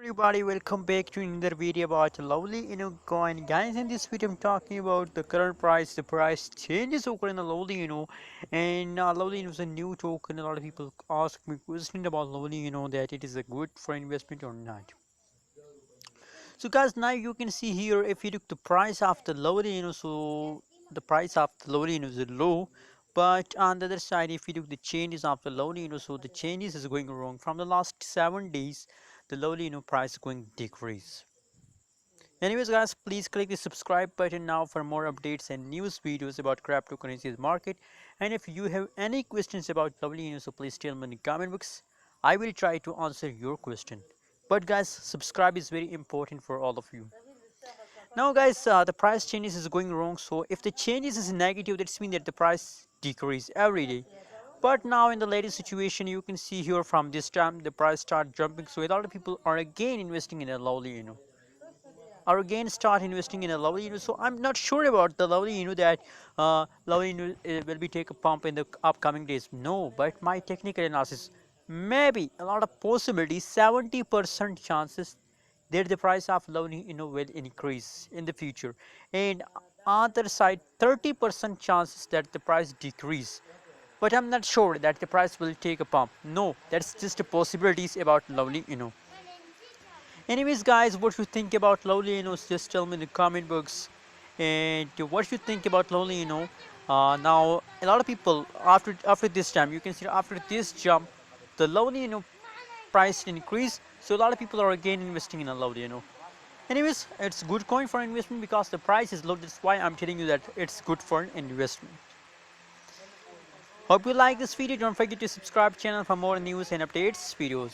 Everybody, welcome back to another video about lovely coin. Guys, in this video I'm talking about the current price. The price changes occur in the lovely and lovely is a new token. A lot of people ask me question about lovely that it is a good for investment or not. So guys, now you can see here, if you look the price of the lovely so the price of the lovely is low, but on the other side, if you look the changes of the lovely so the changes is going wrong from the last 7 days. The lovely price is going decrease. Anyways guys, please click the subscribe button now for more updates and news videos about cryptocurrencies market. And if you have any questions about lovely so please tell me in the comment box. I will try to answer your question. But guys, subscribe is very important for all of you. Now guys, the price changes is going wrong, so if the changes is negative, that's mean that the price decrease every day. But now in the latest situation, you can see here from this time the price start jumping, so a lot of people are again investing in a lovely or again start investing in a lovely so I'm not sure about the lovely that lovely will be take a pump in the upcoming days. No, but my technical analysis, maybe a lot of possibilities, 70% chances that the price of lovely will increase in the future, and other side 30% chances that the price decrease. But I'm not sure that the price will take a pump. No, that's just the possibilities about lovely Anyways, guys, what you think about lovely just tell me in the comment box. And what you think about lovely now a lot of people, after this time, you can see after this jump, the lovely price increase, so a lot of people are again investing in a lovely anyways, it's good coin for investment because the price is low. That's why I'm telling you that it's good for an investment. Hope you like this video. Don't forget to subscribe channel for more news and updates videos.